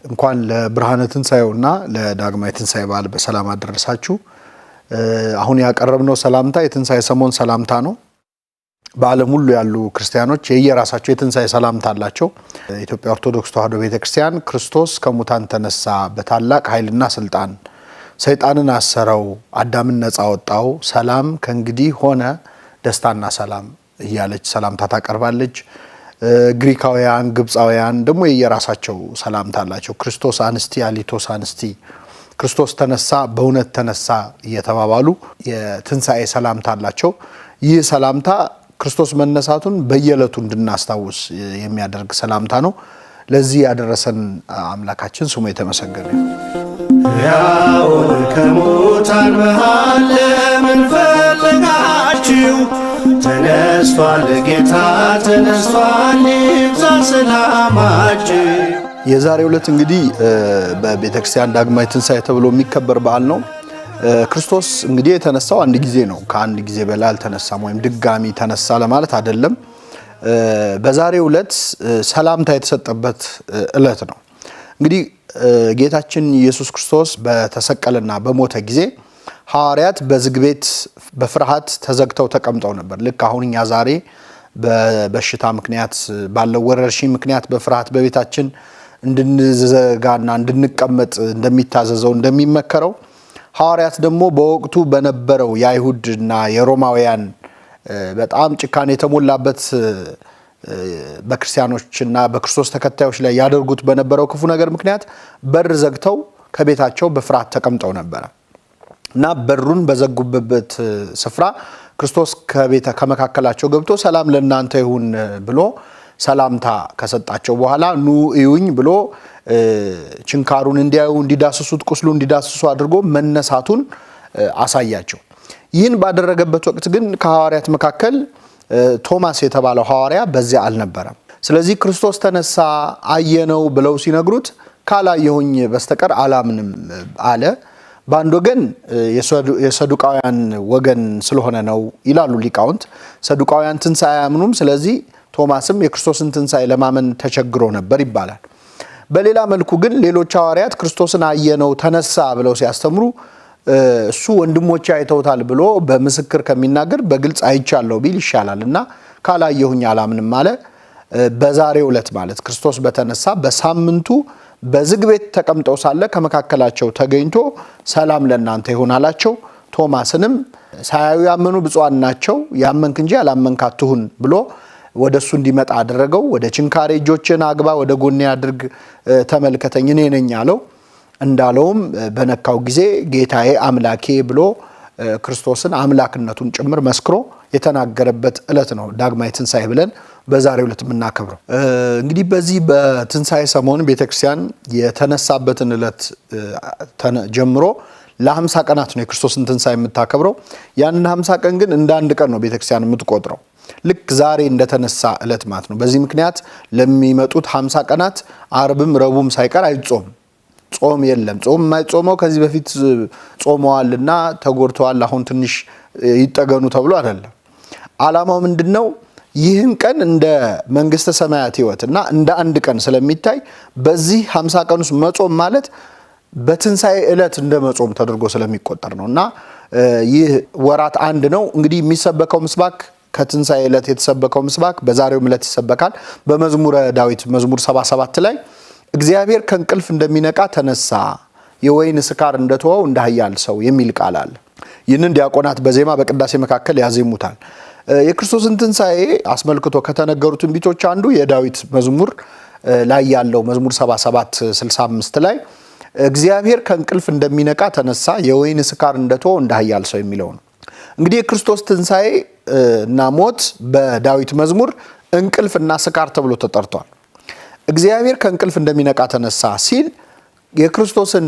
እንኳን ለብርሃነ ትንሣኤውና ለዳግማይ ትንሣኤ በዓል በሰላም አደረሳችሁ። አሁን ያቀረብነው ሰላምታ የትንሣኤ ሰሞን ሰላምታ ነው። በዓለም ሁሉ ያሉ ክርስቲያኖች የየራሳቸው የትንሣኤ ሰላምታ አላቸው። ኢትዮጵያ ኦርቶዶክስ ተዋሕዶ ቤተክርስቲያን ክርስቶስ ከሙታን ተነሳ፣ በታላቅ ኃይልና ስልጣን ሰይጣንን አሰረው፣ አዳምን ነፃ ወጣው፣ ሰላም ከእንግዲህ ሆነ፣ ደስታና ሰላም እያለች ሰላምታ ታቀርባለች። ግሪካውያን ግብፃውያን ደግሞ የየራሳቸው ሰላምታ አላቸው። ክርስቶስ አንስቲ አሊቶስ አንስቲ፣ ክርስቶስ ተነሳ፣ በእውነት ተነሳ እየተባባሉ የትንሣኤ ሰላምታ አላቸው። ይህ ሰላምታ ክርስቶስ መነሳቱን በየዕለቱ እንድናስታውስ የሚያደርግ ሰላምታ ነው። ለዚህ ያደረሰን አምላካችን ስሙ የተመሰገነ ይሁን። ያው ከሙታን መሃል ለምን ፈለጋችሁ? ተነስቷል ጌታ ተነስቷል፣ ይብዛ ሰላማችሁ። የዛሬው ዕለት እንግዲህ በቤተክርስቲያን ዳግማይ ትንሣኤ ተብሎ የሚከበር በዓል ነው። ክርስቶስ እንግዲህ የተነሳው አንድ ጊዜ ነው። ከአንድ ጊዜ በላይ አልተነሳም፣ ወይም ድጋሚ ተነሳ ለማለት አይደለም። በዛሬው ዕለት ሰላምታ የተሰጠበት ዕለት ነው። እንግዲህ ጌታችን ኢየሱስ ክርስቶስ በተሰቀለና በሞተ ጊዜ ሐዋርያት በዝግ ቤት በፍርሃት ተዘግተው ተቀምጠው ነበር። ልክ አሁን እኛ ዛሬ በበሽታ ምክንያት ባለው ወረርሽኝ ምክንያት በፍርሃት በቤታችን እንድንዘጋና እንድንቀመጥ እንደሚታዘዘው እንደሚመከረው፣ ሐዋርያት ደግሞ በወቅቱ በነበረው የአይሁድና የሮማውያን በጣም ጭካኔ የተሞላበት በክርስቲያኖችና በክርስቶስ ተከታዮች ላይ ያደርጉት በነበረው ክፉ ነገር ምክንያት በር ዘግተው ከቤታቸው በፍርሃት ተቀምጠው ነበረ እና በሩን በዘጉበት ስፍራ ክርስቶስ ከመካከላቸው ገብቶ ሰላም ለእናንተ ይሁን ብሎ ሰላምታ ከሰጣቸው በኋላ ኑ እዩኝ ብሎ ችንካሩን እንዲያዩ እንዲዳስሱት፣ ቁስሉ እንዲዳስሱ አድርጎ መነሳቱን አሳያቸው። ይህን ባደረገበት ወቅት ግን ከሐዋርያት መካከል ቶማስ የተባለው ሐዋርያ በዚያ አልነበረም። ስለዚህ ክርስቶስ ተነሳ አየነው ብለው ሲነግሩት ካላየሁኝ በስተቀር አላምንም አለ። በአንድ ወገን የሰዱቃውያን ወገን ስለሆነ ነው ይላሉ ሊቃውንት። ሰዱቃውያን ትንሣኤ አያምኑም። ስለዚህ ቶማስም የክርስቶስን ትንሣኤ ለማመን ተቸግሮ ነበር ይባላል። በሌላ መልኩ ግን ሌሎች ሐዋርያት ክርስቶስን አየነው ተነሳ ብለው ሲያስተምሩ እሱ ወንድሞቼ አይተውታል ብሎ በምስክር ከሚናገር በግልጽ አይቻለሁ ቢል ይሻላል እና ካላየሁኝ አላምንም አለ። በዛሬው ዕለት ማለት ክርስቶስ በተነሳ በሳምንቱ በዝግ ቤት ተቀምጠው ሳለ ከመካከላቸው ተገኝቶ ሰላም ለእናንተ ይሁን አላቸው። ቶማስንም ሳያዩ ያመኑ ብፁዓን ናቸው፣ ያመንክ እንጂ ያላመንክ አትሁን ብሎ ወደሱ እንዲመጣ አደረገው። ወደ ችንካሬ እጆችን አግባ፣ ወደ ጎኔ አድርግ፣ ተመልከተኝ እኔ ነኝ አለው። እንዳለውም በነካው ጊዜ ጌታዬ አምላኬ ብሎ ክርስቶስን አምላክነቱን ጭምር መስክሮ የተናገረበት ዕለት ነው ዳግማይ ትንሣኤ ብለን በዛሬው ዕለት የምናከብረው። እንግዲህ በዚህ በትንሣኤ ሰሞን ቤተክርስቲያን የተነሳበትን ዕለት ጀምሮ ለ50 ቀናት ነው የክርስቶስን ትንሣኤ የምታከብረው። ያንን 50 ቀን ግን እንደ አንድ ቀን ነው ቤተክርስቲያን የምትቆጥረው፣ ልክ ዛሬ እንደተነሳ ዕለት ማለት ነው። በዚህ ምክንያት ለሚመጡት 50 ቀናት አርብም ረቡዕም ሳይቀር አይጾም፣ ጾም የለም። ጾም የማይጾመው ከዚህ በፊት ጾመዋልና ተጎድተዋል አሁን ትንሽ ይጠገኑ ተብሎ አይደለም። ዓላማው ምንድነው? ይህን ቀን እንደ መንግስተ ሰማያት ሕይወትና እንደ አንድ ቀን ስለሚታይ በዚህ 50 ቀን ውስጥ መጾም ማለት በትንሣኤ ዕለት እንደ መጾም ተደርጎ ስለሚቆጠር ነው። እና ይህ ወራት አንድ ነው። እንግዲህ የሚሰበከው ምስባክ ከትንሣኤ ዕለት የተሰበከው ምስባክ በዛሬው ዕለት ይሰበካል። በመዝሙረ ዳዊት መዝሙር 77 ላይ እግዚአብሔር ከእንቅልፍ እንደሚነቃ ተነሳ፣ የወይን ስካር እንደተወው እንደ ኃያል ሰው የሚል ቃል አለ። ይህንን ዲያቆናት በዜማ በቅዳሴ መካከል ያዜሙታል። የክርስቶስን ትንሣኤ አስመልክቶ ከተነገሩ ትንቢቶች አንዱ የዳዊት መዝሙር ላይ ያለው መዝሙር 77:65 ላይ እግዚአብሔር ከእንቅልፍ እንደሚነቃ ተነሳ፣ የወይን ስካር እንደተወው እንደ ኃያል ሰው የሚለው ነው። እንግዲህ የክርስቶስ ትንሣኤ እና ሞት በዳዊት መዝሙር እንቅልፍ እና ስካር ተብሎ ተጠርቷል። እግዚአብሔር ከእንቅልፍ እንደሚነቃ ተነሳ ሲል የክርስቶስን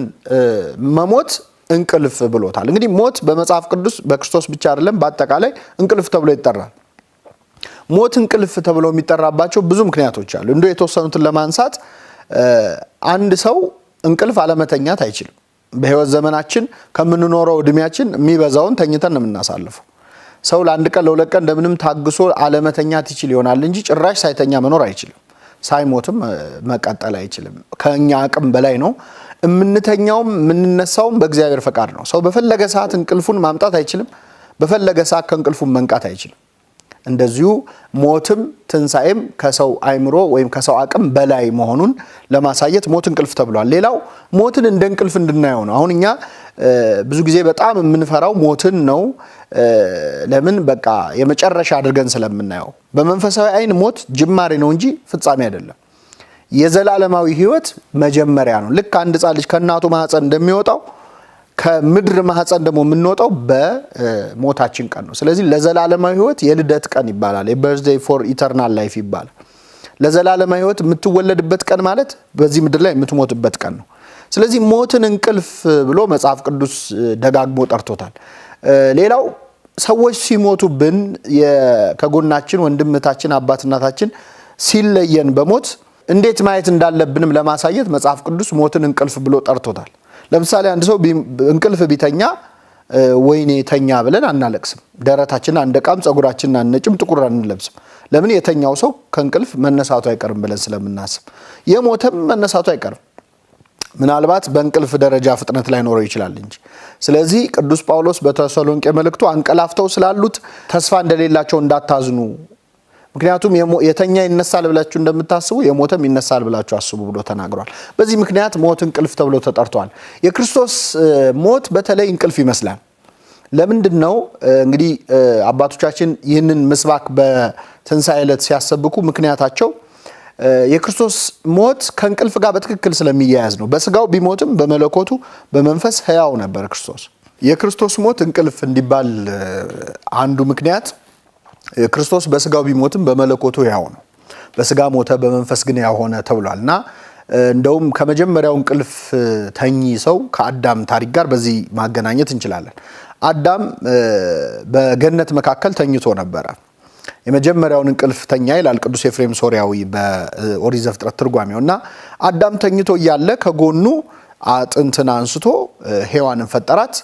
መሞት እንቅልፍ ብሎታል። እንግዲህ ሞት በመጽሐፍ ቅዱስ በክርስቶስ ብቻ አይደለም፣ በአጠቃላይ እንቅልፍ ተብሎ ይጠራል። ሞት እንቅልፍ ተብሎ የሚጠራባቸው ብዙ ምክንያቶች አሉ። እንደ የተወሰኑትን ለማንሳት አንድ ሰው እንቅልፍ አለመተኛት አይችልም። በህይወት ዘመናችን ከምንኖረው እድሜያችን የሚበዛውን ተኝተን ነው የምናሳልፈው። ሰው ለአንድ ቀን ለሁለት ቀን እንደምንም ታግሶ አለመተኛት ይችል ይሆናል እንጂ ጭራሽ ሳይተኛ መኖር አይችልም። ሳይሞትም መቀጠል አይችልም። ከኛ አቅም በላይ ነው። የምንተኛውም የምንነሳውም በእግዚአብሔር ፈቃድ ነው። ሰው በፈለገ ሰዓት እንቅልፉን ማምጣት አይችልም። በፈለገ ሰዓት ከእንቅልፉን መንቃት አይችልም። እንደዚሁ ሞትም ትንሣኤም ከሰው አይምሮ ወይም ከሰው አቅም በላይ መሆኑን ለማሳየት ሞት እንቅልፍ ተብሏል። ሌላው ሞትን እንደ እንቅልፍ እንድናየው ነው። አሁን እኛ ብዙ ጊዜ በጣም የምንፈራው ሞትን ነው። ለምን? በቃ የመጨረሻ አድርገን ስለምናየው። በመንፈሳዊ አይን ሞት ጅማሬ ነው እንጂ ፍጻሜ አይደለም። የዘላለማዊ ሕይወት መጀመሪያ ነው። ልክ አንድ ሕፃን ልጅ ከእናቱ ማህፀን እንደሚወጣው ከምድር ማህፀን ደግሞ የምንወጣው በሞታችን ቀን ነው። ስለዚህ ለዘላለማዊ ሕይወት የልደት ቀን ይባላል። የበርዝዴይ ፎር ኢተርናል ላይፍ ይባላል። ለዘላለማዊ ሕይወት የምትወለድበት ቀን ማለት በዚህ ምድር ላይ የምትሞትበት ቀን ነው። ስለዚህ ሞትን እንቅልፍ ብሎ መጽሐፍ ቅዱስ ደጋግሞ ጠርቶታል። ሌላው ሰዎች ሲሞቱብን ከጎናችን ወንድምታችን አባት እናታችን ሲለየን በሞት እንዴት ማየት እንዳለብንም ለማሳየት መጽሐፍ ቅዱስ ሞትን እንቅልፍ ብሎ ጠርቶታል። ለምሳሌ አንድ ሰው እንቅልፍ ቢተኛ ወይኔ ተኛ ብለን አናለቅስም። ደረታችንን አንደቃም፣ ጸጉራችንን አንነጭም፣ ጥቁር አንለብስም። ለምን? የተኛው ሰው ከእንቅልፍ መነሳቱ አይቀርም ብለን ስለምናስብ። የሞተም መነሳቱ አይቀርም። ምናልባት በእንቅልፍ ደረጃ ፍጥነት ላይ ኖረው ይችላል እንጂ። ስለዚህ ቅዱስ ጳውሎስ በተሰሎንቄ መልእክቱ አንቀላፍተው ስላሉት ተስፋ እንደሌላቸው እንዳታዝኑ፣ ምክንያቱም የተኛ ይነሳል ብላችሁ እንደምታስቡ የሞተም ይነሳል ብላችሁ አስቡ ብሎ ተናግሯል። በዚህ ምክንያት ሞት እንቅልፍ ተብሎ ተጠርቷል። የክርስቶስ ሞት በተለይ እንቅልፍ ይመስላል። ለምንድን ነው? እንግዲህ አባቶቻችን ይህንን ምስባክ በትንሣኤ ዕለት ሲያሰብኩ ምክንያታቸው የክርስቶስ ሞት ከእንቅልፍ ጋር በትክክል ስለሚያያዝ ነው። በስጋው ቢሞትም በመለኮቱ በመንፈስ ሕያው ነበር ክርስቶስ። የክርስቶስ ሞት እንቅልፍ እንዲባል አንዱ ምክንያት ክርስቶስ በስጋው ቢሞትም በመለኮቱ ሕያው ነው። በስጋ ሞተ፣ በመንፈስ ግን ሕያው ሆነ ተብሏል እና እንደውም ከመጀመሪያው እንቅልፍ ተኚ ሰው ከአዳም ታሪክ ጋር በዚህ ማገናኘት እንችላለን። አዳም በገነት መካከል ተኝቶ ነበረ። የመጀመሪያውን እንቅልፍ ተኛ ይላል ቅዱስ ኤፍሬም ሶሪያዊ በኦሪት ዘፍጥረት ትርጓሜው። እና አዳም ተኝቶ እያለ ከጎኑ አጥንትን አንስቶ ሔዋንን ፈጠራት።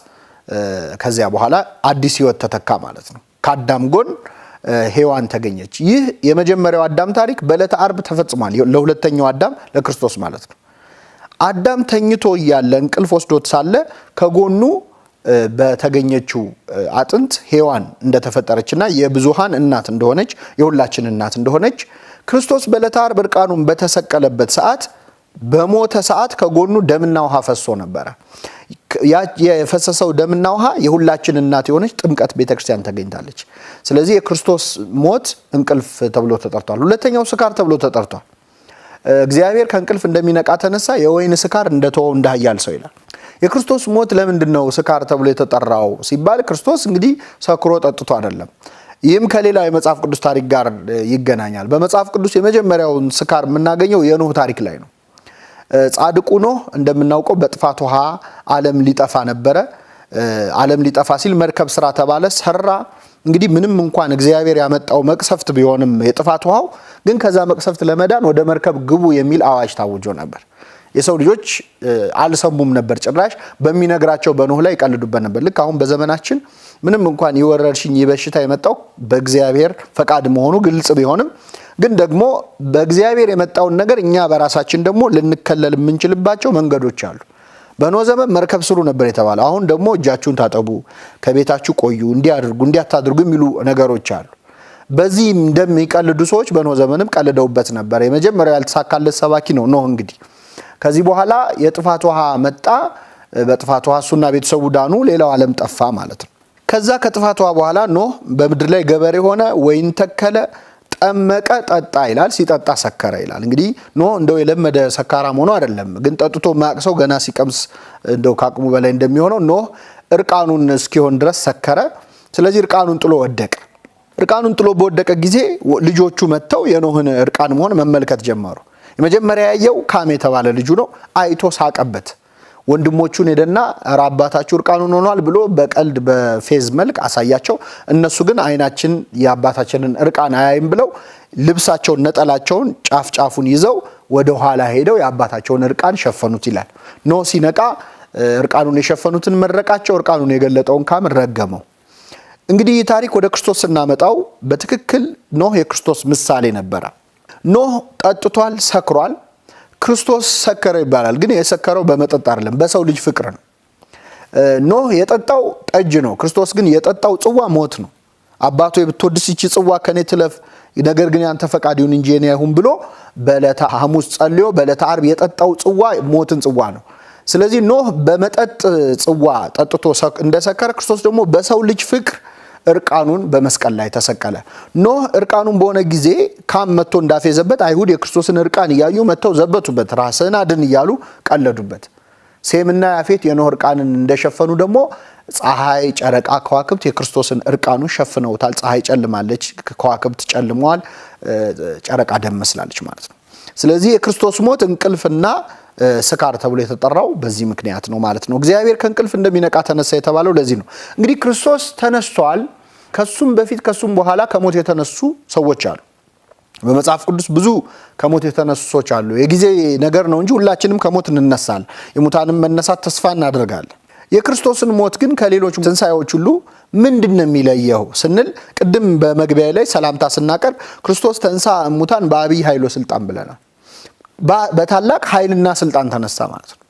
ከዚያ በኋላ አዲስ ሕይወት ተተካ ማለት ነው። ከአዳም ጎን ሔዋን ተገኘች። ይህ የመጀመሪያው አዳም ታሪክ በዕለተ ዓርብ ተፈጽሟል። ለሁለተኛው አዳም ለክርስቶስ ማለት ነው። አዳም ተኝቶ እያለ እንቅልፍ ወስዶት ሳለ ከጎኑ በተገኘችው አጥንት ሔዋን እንደተፈጠረችና የብዙሃን እናት እንደሆነች የሁላችን እናት እንደሆነች ክርስቶስ በዕለተ ዓርብ እርቃኑን በተሰቀለበት ሰዓት በሞተ ሰዓት ከጎኑ ደምና ውሃ ፈሶ ነበረ። የፈሰሰው ደምና ውሃ የሁላችን እናት የሆነች ጥምቀት ቤተክርስቲያን ተገኝታለች። ስለዚህ የክርስቶስ ሞት እንቅልፍ ተብሎ ተጠርቷል። ሁለተኛው ስካር ተብሎ ተጠርቷል። እግዚአብሔር ከእንቅልፍ እንደሚነቃ ተነሳ፣ የወይን ስካር እንደተወው እንደ ኃያል ሰው ይላል። የክርስቶስ ሞት ለምንድን ነው ስካር ተብሎ የተጠራው ሲባል ክርስቶስ እንግዲህ ሰክሮ ጠጥቶ አይደለም። ይህም ከሌላው የመጽሐፍ ቅዱስ ታሪክ ጋር ይገናኛል። በመጽሐፍ ቅዱስ የመጀመሪያውን ስካር የምናገኘው የኖህ ታሪክ ላይ ነው። ጻድቁ ኖህ እንደምናውቀው በጥፋት ውሃ ዓለም ሊጠፋ ነበረ። ዓለም ሊጠፋ ሲል መርከብ ስራ ተባለ፣ ሰራ። እንግዲህ ምንም እንኳን እግዚአብሔር ያመጣው መቅሰፍት ቢሆንም የጥፋት ውሃው ግን ከዛ መቅሰፍት ለመዳን ወደ መርከብ ግቡ የሚል አዋጅ ታውጆ ነበር። የሰው ልጆች አልሰሙም ነበር። ጭራሽ በሚነግራቸው በኖህ ላይ ይቀልዱበት ነበር። ልክ አሁን በዘመናችን ምንም እንኳን የወረርሽኝ በሽታ የመጣው በእግዚአብሔር ፈቃድ መሆኑ ግልጽ ቢሆንም ግን ደግሞ በእግዚአብሔር የመጣውን ነገር እኛ በራሳችን ደግሞ ልንከለል የምንችልባቸው መንገዶች አሉ። በኖህ ዘመን መርከብ ስሩ ነበር የተባለው። አሁን ደግሞ እጃችሁን ታጠቡ፣ ከቤታችሁ ቆዩ፣ እንዲያድርጉ እንዲያታድርጉ የሚሉ ነገሮች አሉ። በዚህ እንደሚቀልዱ ሰዎች በኖህ ዘመንም ቀልደውበት ነበር። የመጀመሪያው ያልተሳካለት ሰባኪ ነው ኖህ። እንግዲህ ከዚህ በኋላ የጥፋት ውሃ መጣ። በጥፋት ውሃ እሱና ቤተሰቡ ዳኑ፣ ሌላው ዓለም ጠፋ ማለት ነው። ከዛ ከጥፋት ውሃ በኋላ ኖህ በምድር ላይ ገበሬ ሆነ፣ ወይን ተከለ፣ ጠመቀ፣ ጠጣ ይላል። ሲጠጣ ሰከረ ይላል። እንግዲህ ኖህ እንደው የለመደ ሰካራም ሆኖ አይደለም፣ ግን ጠጥቶ የማያውቅ ሰው ገና ሲቀምስ እንደው ከአቅሙ በላይ እንደሚሆነው ኖህ እርቃኑን እስኪሆን ድረስ ሰከረ። ስለዚህ እርቃኑን ጥሎ ወደቀ። እርቃኑን ጥሎ በወደቀ ጊዜ ልጆቹ መጥተው የኖህን እርቃን መሆን መመልከት ጀመሩ። የመጀመሪያ ያየው ካም የተባለ ልጁ ነው። አይቶ ሳቀበት። ወንድሞቹን ሄደና ኧረ አባታችሁ እርቃኑን ሆኗል ብሎ በቀልድ በፌዝ መልክ አሳያቸው። እነሱ ግን አይናችን የአባታችንን እርቃን አያይም ብለው ልብሳቸውን ነጠላቸውን ጫፍ ጫፉን ይዘው ወደ ኋላ ሄደው የአባታቸውን እርቃን ሸፈኑት ይላል። ኖህ ሲነቃ እርቃኑን የሸፈኑትን መረቃቸው፣ እርቃኑን የገለጠውን ካምን ረገመው። እንግዲህ ይህ ታሪክ ወደ ክርስቶስ ስናመጣው በትክክል ኖህ የክርስቶስ ምሳሌ ነበረ። ኖህ ጠጥቷል፣ ሰክሯል። ክርስቶስ ሰከረ ይባላል፣ ግን የሰከረው በመጠጥ አይደለም፣ በሰው ልጅ ፍቅር ነው። ኖህ የጠጣው ጠጅ ነው፣ ክርስቶስ ግን የጠጣው ጽዋ ሞት ነው። አባቶ ብትወድስ ይቺ ጽዋ ከኔ ትለፍ፣ ነገር ግን ያንተ ፈቃድ ይሁን እንጂ የኔ አይሁን ብሎ በዕለተ ሐሙስ ጸልዮ በዕለተ ዓርብ የጠጣው ጽዋ ሞትን ጽዋ ነው። ስለዚህ ኖህ በመጠጥ ጽዋ ጠጥቶ እንደሰከረ ክርስቶስ ደግሞ በሰው ልጅ ፍቅር እርቃኑን በመስቀል ላይ ተሰቀለ። ኖህ እርቃኑን በሆነ ጊዜ ካም መጥቶ እንዳፌዘበት አይሁድ የክርስቶስን እርቃን እያዩ መጥተው ዘበቱበት፣ ራስህን አድን እያሉ ቀለዱበት። ሴምና ያፌት የኖህ እርቃንን እንደሸፈኑ ደግሞ ፀሐይ፣ ጨረቃ፣ ከዋክብት የክርስቶስን እርቃኑን ሸፍነውታል። ፀሐይ ጨልማለች፣ ከዋክብት ጨልመዋል፣ ጨረቃ ደም መስላለች ማለት ነው። ስለዚህ የክርስቶስ ሞት እንቅልፍና ስካር ተብሎ የተጠራው በዚህ ምክንያት ነው ማለት ነው። እግዚአብሔር ከእንቅልፍ እንደሚነቃ ተነሳ የተባለው ለዚህ ነው። እንግዲህ ክርስቶስ ተነስቷል። ከሱም በፊት ከሱም በኋላ ከሞት የተነሱ ሰዎች አሉ። በመጽሐፍ ቅዱስ ብዙ ከሞት የተነሱ ሰዎች አሉ። የጊዜ ነገር ነው እንጂ ሁላችንም ከሞት እንነሳለን። የሙታንም መነሳት ተስፋ እናደርጋለን። የክርስቶስን ሞት ግን ከሌሎች ትንሣኤዎች ሁሉ ምንድን ነው የሚለየው ስንል ቅድም በመግቢያ ላይ ሰላምታ ስናቀርብ ክርስቶስ ተንሳ እሙታን በአብይ ኃይሎ ስልጣን ብለናል። በታላቅ ኃይልና ስልጣን ተነሳ ማለት ነው።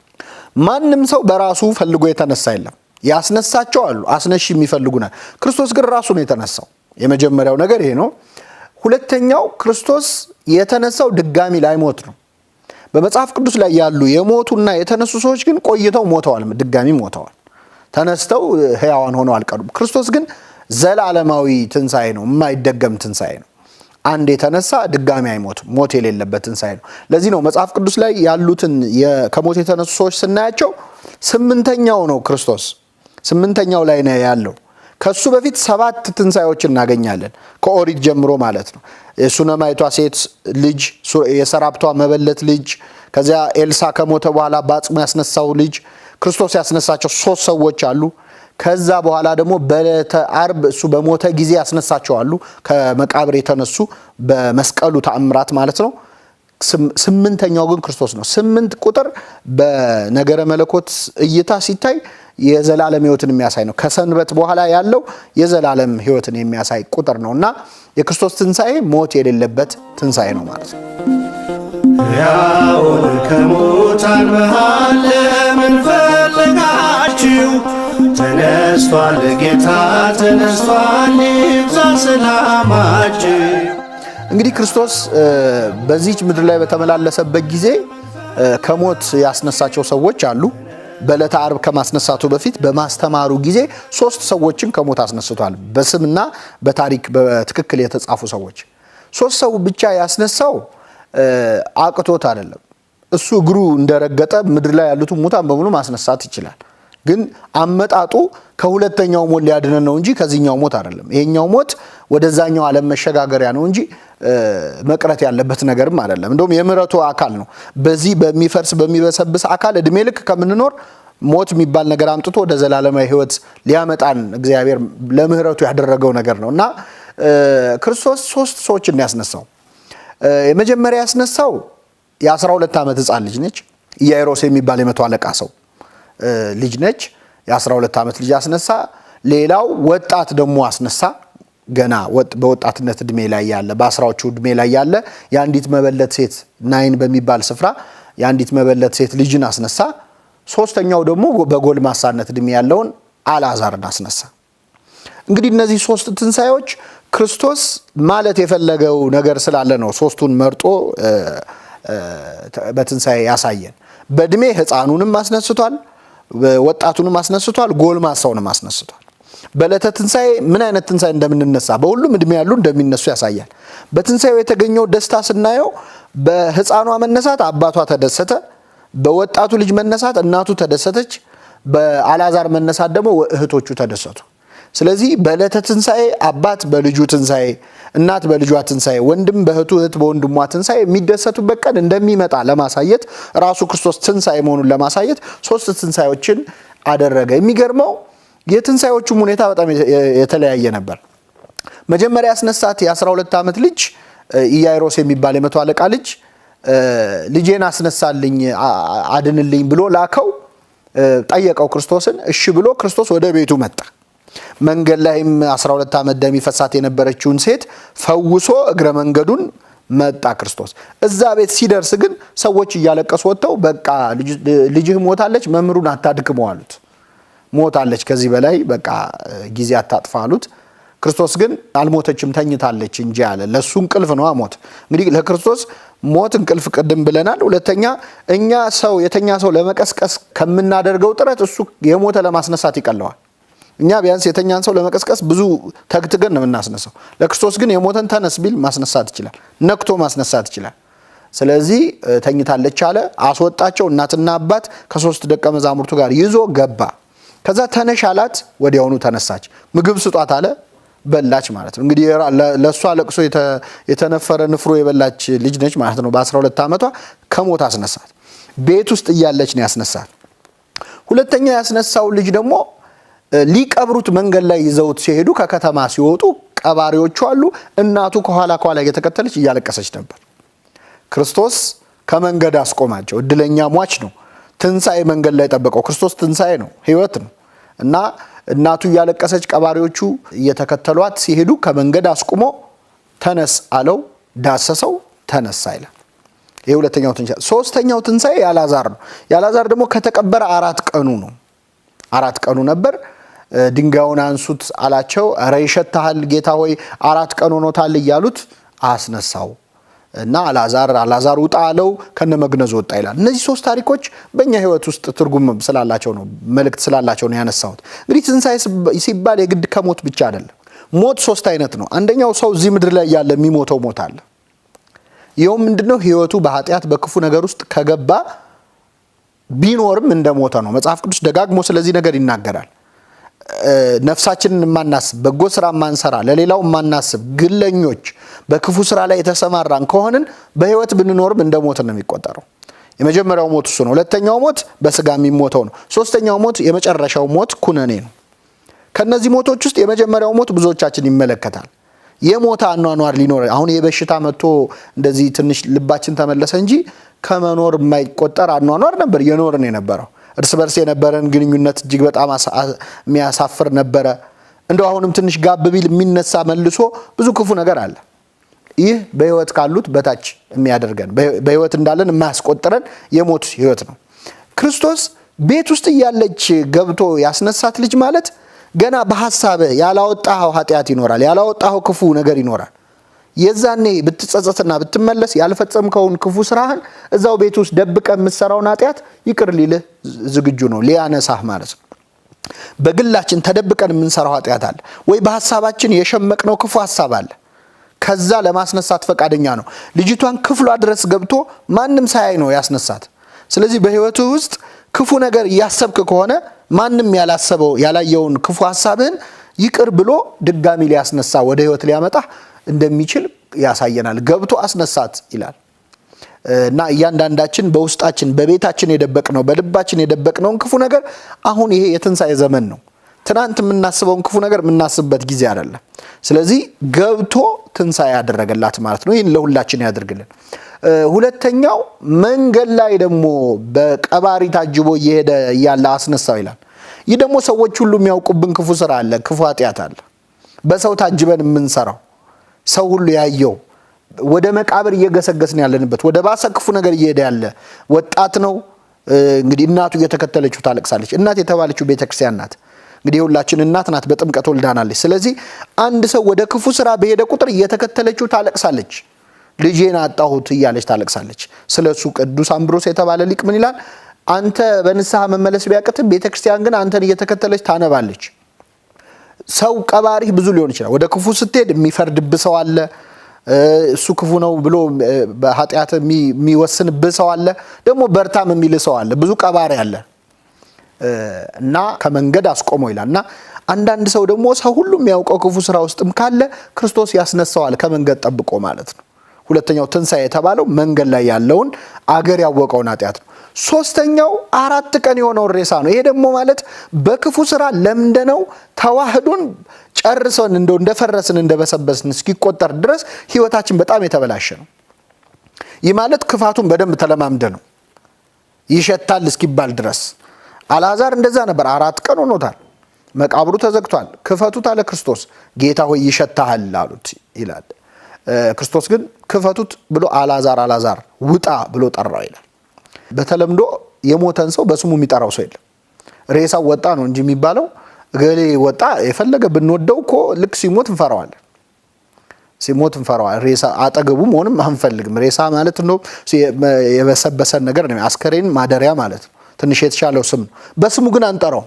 ማንም ሰው በራሱ ፈልጎ የተነሳ የለም። ያስነሳቸው አሉ፣ አስነሺ የሚፈልጉናል። ክርስቶስ ግን ራሱ ነው የተነሳው። የመጀመሪያው ነገር ይሄ ነው። ሁለተኛው ክርስቶስ የተነሳው ድጋሚ ላይሞት ነው። በመጽሐፍ ቅዱስ ላይ ያሉ የሞቱና የተነሱ ሰዎች ግን ቆይተው ሞተዋል፣ ድጋሚ ሞተዋል። ተነስተው ሕያዋን ሆነው አልቀሩም። ክርስቶስ ግን ዘላለማዊ ትንሣኤ ነው፣ የማይደገም ትንሣኤ ነው። አንድ የተነሳ ድጋሚ አይሞትም፣ ሞት የሌለበት ትንሣኤ ነው። ለዚህ ነው መጽሐፍ ቅዱስ ላይ ያሉትን ከሞት የተነሱ ሰዎች ስናያቸው 8ኛው ነው ክርስቶስ፣ 8ኛው ላይ ነው ያለው። ከሱ በፊት 7 ትንሣኤዎችን እናገኛለን፣ ከኦሪት ጀምሮ ማለት ነው። የሱነማይቷ ሴት ልጅ፣ የሰራፕቷ መበለት ልጅ፣ ከዚያ ኤልሳ ከሞተ በኋላ በአጽሙ ያስነሳው ልጅ፣ ክርስቶስ ያስነሳቸው 3 ሰዎች አሉ። ከዛ በኋላ ደግሞ በዕለተ ዓርብ እሱ በሞተ ጊዜ ያስነሳቸዋሉ፣ ከመቃብር የተነሱ በመስቀሉ ተአምራት ማለት ነው። 8ኛው ግን ክርስቶስ ነው። 8 ቁጥር በነገረ መለኮት እይታ ሲታይ የዘላለም ሕይወትን የሚያሳይ ነው። ከሰንበት በኋላ ያለው የዘላለም ሕይወትን የሚያሳይ ቁጥር ነው እና የክርስቶስ ትንሣኤ ሞት የሌለበት ትንሣኤ ነው ማለት ነው። ሕያውን ከሙታን መሃል ለምን ፈለጋችሁ? ተነስቷል ጌታ ተነስቷል፣ ይብዛ ሰላማችሁ። እንግዲህ ክርስቶስ በዚህች ምድር ላይ በተመላለሰበት ጊዜ ከሞት ያስነሳቸው ሰዎች አሉ። በዕለተ ዓርብ ከማስነሳቱ በፊት በማስተማሩ ጊዜ 3 ሰዎችን ከሞት አስነስቷል። በስምና በታሪክ በትክክል የተጻፉ ሰዎች 3 ሰው ብቻ ያስነሳው አቅቶት አይደለም። እሱ እግሩ እንደረገጠ ምድር ላይ ያሉትን ሙታን በሙሉ ማስነሳት ይችላል። ግን አመጣጡ ከሁለተኛው ሞት ሊያድነን ነው እንጂ ከዚህኛው ሞት አይደለም። ይሄኛው ሞት ወደዛኛው ዓለም መሸጋገሪያ ነው እንጂ መቅረት ያለበት ነገርም አይደለም። እንደውም የምህረቱ አካል ነው። በዚህ በሚፈርስ በሚበሰብስ አካል እድሜ ልክ ከምንኖር ሞት የሚባል ነገር አምጥቶ ወደ ዘላለማዊ ሕይወት ሊያመጣን እግዚአብሔር ለምህረቱ ያደረገው ነገር ነው እና ክርስቶስ 3 ሰዎችን ያስነሳው። የመጀመሪያ ያስነሳው የ12 ዓመት ሕፃን ልጅ ነች። ኢያኢሮስ የሚባል የመቶ አለቃ ሰው ልጅ ነች። የ12 ዓመት ልጅ አስነሳ። ሌላው ወጣት ደግሞ አስነሳ። ገና በወጣትነት እድሜ ላይ ያለ በአስራዎቹ እድሜ ላይ ያለ የአንዲት መበለት ሴት ናይን በሚባል ስፍራ የአንዲት መበለት ሴት ልጅን አስነሳ። ሶስተኛው ደግሞ በጎልማሳነት እድሜ ያለውን አልዓዛርን አስነሳ። እንግዲህ እነዚህ 3 ትንሣኤዎች ክርስቶስ ማለት የፈለገው ነገር ስላለ ነው 3ቱን መርጦ በትንሣኤ ያሳየን። በእድሜ ሕፃኑንም አስነስቷል፣ ወጣቱንም አስነስቷል፣ ጎልማሳውንም አስነስቷል። በዕለተ ትንሣኤ ምን አይነት ትንሣኤ እንደምንነሳ በሁሉም እድሜ ያሉ እንደሚነሱ ያሳያል። በትንሣኤው የተገኘው ደስታ ስናየው በሕፃኗ መነሳት አባቷ ተደሰተ፣ በወጣቱ ልጅ መነሳት እናቱ ተደሰተች፣ በአልዓዛር መነሳት ደግሞ እህቶቹ ተደሰቱ። ስለዚህ በዕለተ ትንሣኤ አባት በልጁ ትንሣኤ፣ እናት በልጇ ትንሣኤ፣ ወንድም በእህቱ፣ እህት በወንድሟ ትንሣኤ የሚደሰቱበት ቀን እንደሚመጣ ለማሳየት ራሱ ክርስቶስ ትንሣኤ መሆኑን ለማሳየት 3 ትንሣኤዎችን አደረገ። የሚገርመው የትንሣኤዎቹም ሁኔታ በጣም የተለያየ ነበር። መጀመሪያ ያስነሳት የ12 ዓመት ልጅ ኢያኢሮስ የሚባል የመቶ አለቃ ልጅ ልጄን አስነሳልኝ አድንልኝ ብሎ ላከው። ጠየቀው ክርስቶስን። እሺ ብሎ ክርስቶስ ወደ ቤቱ መጣ። መንገድ ላይም 12 ዓመት ደም ይፈሳት የነበረችውን ሴት ፈውሶ እግረ መንገዱን መጣ ክርስቶስ። እዛ ቤት ሲደርስ ግን ሰዎች እያለቀሱ ወጥተው በቃ ልጅህ ሞታለች፣ መምህሩን አታድክመው አሉት። ሞታለች፣ ከዚህ በላይ በቃ ጊዜ አታጥፋ አሉት። ክርስቶስ ግን አልሞተችም ተኝታለች እንጂ አለ። ለሱ እንቅልፍ ነው ሞት። እንግዲህ ለክርስቶስ ሞት እንቅልፍ ቅድም ብለናል። ሁለተኛ እኛ የተኛ ሰው ለመቀስቀስ ከምናደርገው ጥረት እሱ የሞተ ለማስነሳት ይቀለዋል። እኛ ቢያንስ የተኛን ሰው ለመቀስቀስ ብዙ ተግትገን ነው የምናስነሳው። ለክርስቶስ ግን የሞተን ተነስ ቢል ማስነሳት ይችላል፣ ነክቶ ማስነሳት ይችላል። ስለዚህ ተኝታለች አለ። አስወጣቸው። እናትና አባት ከ3 ደቀ መዛሙርቱ ጋር ይዞ ገባ። ከዛ ተነሽ አላት፣ ወዲያውኑ ተነሳች። ምግብ ስጧት አለ፣ በላች ማለት ነው። እንግዲህ ለእሷ ለቅሶ የተነፈረ ንፍሮ የበላች ልጅ ነች ማለት ነው። በ12 ዓመቷ ከሞት አስነሳት። ቤት ውስጥ እያለች ነው ያስነሳት። ሁለተኛ ያስነሳው ልጅ ደግሞ ሊቀብሩት መንገድ ላይ ይዘውት ሲሄዱ ከከተማ ሲወጡ ቀባሪዎቹ አሉ። እናቱ ከኋላ እየተከተለች እያለቀሰች ነበር። ክርስቶስ ከመንገድ አስቆማቸው። እድለኛ ሟች ነው። ትንሣኤ መንገድ ላይ ጠበቀው። ክርስቶስ ትንሣኤ ነው፣ ሕይወት ነው እና እናቱ እያለቀሰች ቀባሪዎቹ እየተከተሏት ሲሄዱ ከመንገድ አስቁሞ ተነስ አለው። ዳሰሰው፣ ተነሳ ይላል። ይሄ ሁለተኛው ትንሣኤ። ሶስተኛው ትንሣኤ የአልዓዛር ነው። የአልዓዛር ደግሞ ከተቀበረ 4 ቀኑ ነው። 4 ቀኑ ነበር። ድንጋዩን አንሱት አላቸው። ኧረ ይሸታሃል ጌታ ሆይ 4 ቀን ሆኖታል እያሉት አስነሳው እና አልዓዛር ውጣ አለው። ከነመግነዙ ወጣ ይላል። እነዚህ 3 ታሪኮች በእኛ ሕይወት ውስጥ ትርጉም ስላላቸው ነው፣ መልእክት ስላላቸው ነው ያነሳሁት። እንግዲህ ትንሣኤ ሲባል የግድ ከሞት ብቻ አይደለም። ሞት 3 አይነት ነው። አንደኛው ሰው እዚህ ምድር ላይ ያለ የሚሞተው ሞት አለ። ይኸውም ምንድነው? ሕይወቱ በኃጢአት በክፉ ነገር ውስጥ ከገባ ቢኖርም እንደሞተ ነው። መጽሐፍ ቅዱስ ደጋግሞ ስለዚህ ነገር ይናገራል። ነፍሳችንን የማናስብ፣ በጎ ስራ የማንሰራ፣ ለሌላው የማናስብ ግለኞች፣ በክፉ ስራ ላይ የተሰማራን ከሆንን በሕይወት ብንኖርም እንደሞት ነው የሚቆጠረው። የመጀመሪያው ሞት እሱ ነው። ሁለተኛው ሞት በስጋ የሚሞተው ነው። ሶስተኛው ሞት የመጨረሻው ሞት ኩነኔ ነው። ከነዚህ ሞቶች ውስጥ የመጀመሪያው ሞት ብዙዎቻችን ይመለከታል። የሞተ አኗኗር ሊኖር አሁን የበሽታ መጥቶ እንደዚህ ትንሽ ልባችን ተመለሰ እንጂ ከመኖር የማይቆጠር አኗኗር ነበር የኖርን የነበረው። እርስ በርስ የነበረን ግንኙነት እጅግ በጣም የሚያሳፍር ነበረ። እንደው አሁንም ትንሽ ጋብ ቢል የሚነሳ መልሶ ብዙ ክፉ ነገር አለ። ይህ በሕይወት ካሉት በታች የሚያደርገን በሕይወት እንዳለን የማያስቆጥረን የሞት ሕይወት ነው። ክርስቶስ ቤት ውስጥ እያለች ገብቶ ያስነሳት ልጅ ማለት ገና በሐሳብ ያላወጣኸው ኃጢአት ይኖራል፣ ያላወጣኸው ክፉ ነገር ይኖራል። የዛኔ ብትጸጸትና ብትመለስ ያልፈጸምከውን ክፉ ስራህን እዛው ቤት ውስጥ ደብቀ የምትሰራውን ኃጢአት ይቅር ሊልህ ዝግጁ ነው፣ ሊያነሳህ ማለት ነው። በግላችን ተደብቀን የምንሰራው ኃጢአት አለ ወይ በሐሳባችን የሸመቅነው ክፉ ሐሳብ አለ። ከዛ ለማስነሳት ፈቃደኛ ነው። ልጅቷን ክፍሏ ድረስ ገብቶ ማንም ሳያይ ነው ያስነሳት። ስለዚህ በሕይወትህ ውስጥ ክፉ ነገር እያሰብክ ከሆነ ማንም ያላሰበው ያላየውን ክፉ ሐሳብህን ይቅር ብሎ ድጋሚ ሊያስነሳ ወደ ሕይወት ሊያመጣ እንደሚችል ያሳየናል። ገብቶ አስነሳት ይላል እና እያንዳንዳችን በውስጣችን በቤታችን የደበቅነው በልባችን የደበቅነውን ክፉ ነገር አሁን ይሄ የትንሣኤ ዘመን ነው። ትናንት የምናስበውን ክፉ ነገር የምናስብበት ጊዜ አይደለም። ስለዚህ ገብቶ ትንሣኤ ያደረገላት ማለት ነው። ይህን ለሁላችን ያድርግልን። ሁለተኛው መንገድ ላይ ደግሞ በቀባሪ ታጅቦ እየሄደ እያለ አስነሳው ይላል። ይህ ደግሞ ሰዎች ሁሉ የሚያውቁብን ክፉ ስራ አለ፣ ክፉ ኃጢአት አለ። በሰው ታጅበን የምንሰራው ሰው ሁሉ ያየው ወደ መቃብር እየገሰገስን ያለንበት ወደ ባሰ ክፉ ነገር እየሄደ ያለ ወጣት ነው። እንግዲህ እናቱ እየተከተለችው ታለቅሳለች። እናት የተባለችው ቤተክርስቲያን ናት። እንግዲህ ሁላችን እናት ናት፣ በጥምቀት ወልዳናለች። ስለዚህ አንድ ሰው ወደ ክፉ ስራ በሄደ ቁጥር እየተከተለችው ታለቅሳለች። ልጄን አጣሁት እያለች ታለቅሳለች። ስለሱ ቅዱስ አምብሮስ የተባለ ሊቅ ምን ይላል? አንተ በንስሐ መመለስ ቢያቅትም ቤተክርስቲያን ግን አንተን እየተከተለች ታነባለች። ሰው ቀባሪህ ብዙ ሊሆን ይችላል። ወደ ክፉ ስትሄድ የሚፈርድብህ ሰው አለ። እሱ ክፉ ነው ብሎ በኃጢአት የሚወስንብህ ሰው አለ። ደግሞ በርታም የሚል ሰው አለ። ብዙ ቀባሪ አለ እና ከመንገድ አስቆመው ይላል። እና አንዳንድ ሰው ደግሞ ሰው ሁሉ የሚያውቀው ክፉ ስራ ውስጥም ካለ ክርስቶስ ያስነሳዋል ከመንገድ ጠብቆ ማለት ነው። ሁለተኛው ትንሣኤ የተባለው መንገድ ላይ ያለውን አገር ያወቀውን ኃጢአት ነው። ሶስተኛው 4 ቀን የሆነውን ሬሳ ነው። ይሄ ደግሞ ማለት በክፉ ስራ ለምደነው ተዋህዶን ጨርሰን እንደፈረስን እንደበሰበስን እስኪቆጠር ድረስ ህይወታችን በጣም የተበላሸ ነው። ይህ ማለት ክፋቱን በደንብ ተለማምደ ነው ይሸታል እስኪባል ድረስ። አልዓዛር እንደዛ ነበር። 4 ቀን ሆኖታል። መቃብሩ ተዘግቷል። ክፈቱት አለ ክርስቶስ። ጌታ ሆይ ይሸታል አሉት ይላል። ክርስቶስ ግን ክፈቱት ብሎ አልዓዛር ውጣ ብሎ ጠራው ይላል። በተለምዶ የሞተን ሰው በስሙ የሚጠራው ሰው የለም። ሬሳው ወጣ ነው እንጂ የሚባለው እገሌ ወጣ። የፈለገ ብንወደው እኮ ልክ ሲሞት እንፈራዋለን። ሬሳ አጠገቡ መሆንም አንፈልግም። ሬሳ ማለት ነው የበሰበሰን ነገር ነው። አስከሬን ማደሪያ ማለት ነው። ትንሽ የተሻለው ስም ነው። በስሙ ግን አንጠራው።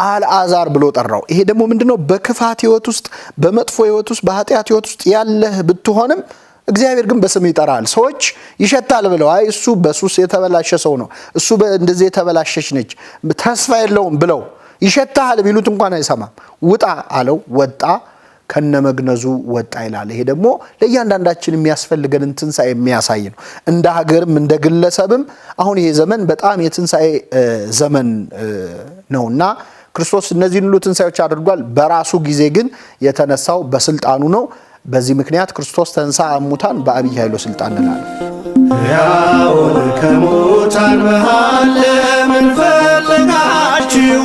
አልዓዛር ብሎ ጠራው። ይሄ ደግሞ ምንድነው? በክፋት ህይወት ውስጥ፣ በመጥፎ ህይወት ውስጥ፣ በኃጢአት ህይወት ውስጥ ያለህ ብትሆንም እግዚአብሔር ግን በስም ይጠራል። ሰዎች ይሸታል ብለው አይ እሱ በሱስ የተበላሸ ሰው ነው፣ እሱ እንደዚህ የተበላሸች ነች፣ ተስፋ የለውም ብለው ይሸታል ቢሉት እንኳን አይሰማም። ውጣ አለው፣ ወጣ፣ ከነመግነዙ ወጣ ይላል። ይሄ ደግሞ ለእያንዳንዳችን የሚያስፈልገንን ትንሣኤ የሚያሳይ ነው። እንደ ሀገርም እንደ ግለሰብም አሁን ይሄ ዘመን በጣም የትንሣኤ ዘመን ነውና ክርስቶስ እነዚህን ሁሉ ትንሣኤዎች አድርጓል። በራሱ ጊዜ ግን የተነሳው በስልጣኑ ነው። በዚህ ምክንያት ክርስቶስ ተንሥአ እሙታን በአብይ ኃይሎ ስልጣን እንላለን። ሕያውን ከሙታን መሃል ለምን ፈለጋችሁ?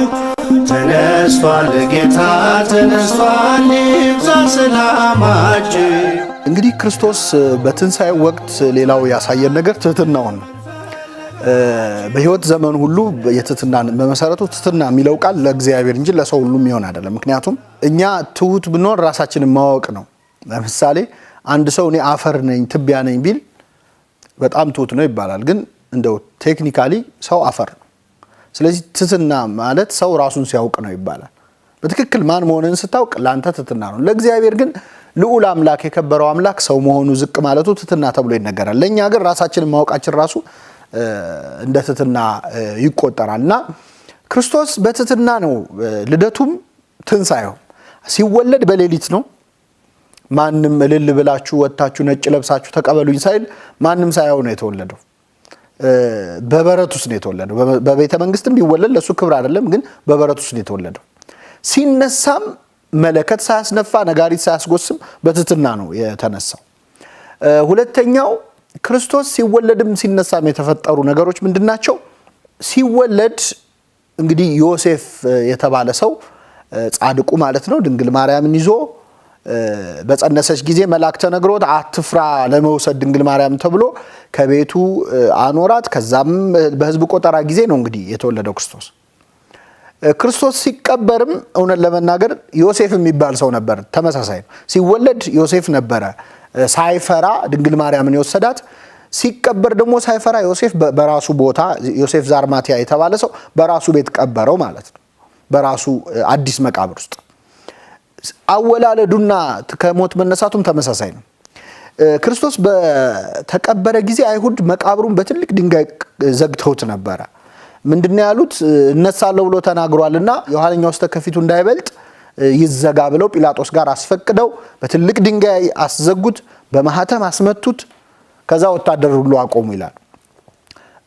ተነስቷል ጌታ ተነስቷል፣ ይብዛ ሰላማችሁ። እንግዲህ ክርስቶስ በትንሣኤው ወቅት ሌላው ያሳየን ነገር ትህትናውን ነው። በህይወት ዘመን ሁሉ የትህትናን በመሰረቱ ትህትና የሚለው ቃል ለእግዚአብሔር እንጂ ለሰው ሁሉ የሚሆን አይደለም። ምክንያቱም እኛ ትሁት ብንሆን ራሳችንን ማወቅ ነው። ለምሳሌ አንድ ሰው እኔ አፈር ነኝ ትቢያ ነኝ ቢል በጣም ትሁት ነው ይባላል። ግን እንደው ቴክኒካሊ ሰው አፈር ነው። ስለዚህ ትህትና ማለት ሰው ራሱን ሲያውቅ ነው ይባላል። በትክክል ማን መሆንን ስታውቅ ለአንተ ትህትና ነው። ለእግዚአብሔር ግን ልዑል አምላክ የከበረው አምላክ ሰው መሆኑ ዝቅ ማለቱ ትህትና ተብሎ ይነገራል። ለእኛ ግን ራሳችንን ማወቃችን ራሱ እንደ ትህትና ይቆጠራል። እና ክርስቶስ በትህትና ነው ልደቱም ትንሣኤው። ሲወለድ በሌሊት ነው። ማንም እልል ብላችሁ ወጥታችሁ ነጭ ለብሳችሁ ተቀበሉኝ ሳይል ማንም ሳያው ነው የተወለደው። በበረት ውስጥ ነው የተወለደው። በቤተ መንግስትም ቢወለድ ለሱ ክብር አይደለም፣ ግን በበረት ውስጥ ነው የተወለደው። ሲነሳም መለከት ሳያስነፋ ነጋሪት ሳያስጎስም በትህትና ነው የተነሳው። ሁለተኛው ክርስቶስ ሲወለድም ሲነሳም የተፈጠሩ ነገሮች ምንድናቸው? ሲወለድ እንግዲህ ዮሴፍ የተባለ ሰው ጻድቁ ማለት ነው ድንግል ማርያምን ይዞ በጸነሰች ጊዜ መልአክ ተነግሮት አትፍራ ለመውሰድ ድንግል ማርያም ተብሎ ከቤቱ አኖራት። ከዛም በሕዝብ ቆጠራ ጊዜ ነው እንግዲህ የተወለደው ክርስቶስ። ክርስቶስ ሲቀበርም እውነት ለመናገር ዮሴፍ የሚባል ሰው ነበር። ተመሳሳይ ነው። ሲወለድ ዮሴፍ ነበረ ሳይፈራ ድንግል ማርያምን የወሰዳት። ሲቀበር ደግሞ ሳይፈራ ዮሴፍ በራሱ ቦታ ዮሴፍ ዛርማቲያ የተባለ ሰው በራሱ ቤት ቀበረው ማለት ነው። በራሱ አዲስ መቃብር ውስጥ አወላለዱና ከሞት መነሳቱም ተመሳሳይ ነው። ክርስቶስ በተቀበረ ጊዜ አይሁድ መቃብሩን በትልቅ ድንጋይ ዘግተውት ነበረ። ምንድነው ያሉት? እነሳለሁ ብሎ ተናግሯልና የኋለኛው ውስጥ ከፊቱ እንዳይበልጥ ይዘጋ ብለው ጲላጦስ ጋር አስፈቅደው በትልቅ ድንጋይ አስዘጉት፣ በማህተም አስመቱት። ከዛ ወታደር ሁሉ አቆሙ ይላል።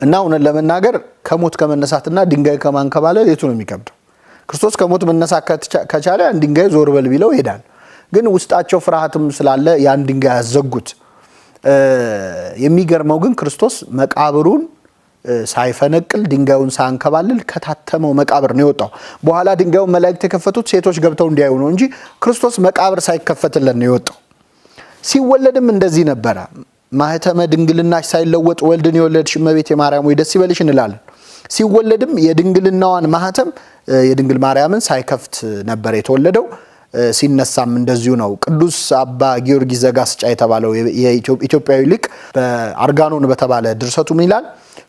እና እውነት ለመናገር ከሞት ከመነሳትና ድንጋይ ከማንከባለል የቱ ነው የሚከብደው? ክርስቶስ ከሞት መነሳት ከቻለ ያን ድንጋይ ዞር በል ቢለው ይሄዳል። ግን ውስጣቸው ፍርሃትም ስላለ ያን ድንጋይ ያዘጉት። የሚገርመው ግን ክርስቶስ መቃብሩን ሳይፈነቅል ድንጋዩን ሳያንከባልል ከታተመው መቃብር ነው የወጣው። በኋላ ድንጋዩን መላእክት የከፈቱት ሴቶች ገብተው እንዲያዩ ነው እንጂ ክርስቶስ መቃብር ሳይከፈትለት ነው የወጣው። ሲወለድም እንደዚህ ነበረ። ማህተመ ድንግልናሽ ሳይለወጥ ወልድን የወለድሽ እመቤቴ ማርያም ወይ ደስ ይበልሽ እንላለን። ሲወለድም የድንግልናዋን ማህተም የድንግል ማርያምን ሳይከፍት ነበር የተወለደው። ሲነሳም እንደዚሁ ነው። ቅዱስ አባ ጊዮርጊስ ዘጋስጫ የተባለው የኢትዮጵያዊ ሊቅ በአርጋኖን በተባለ ድርሰቱ ምን ይላል?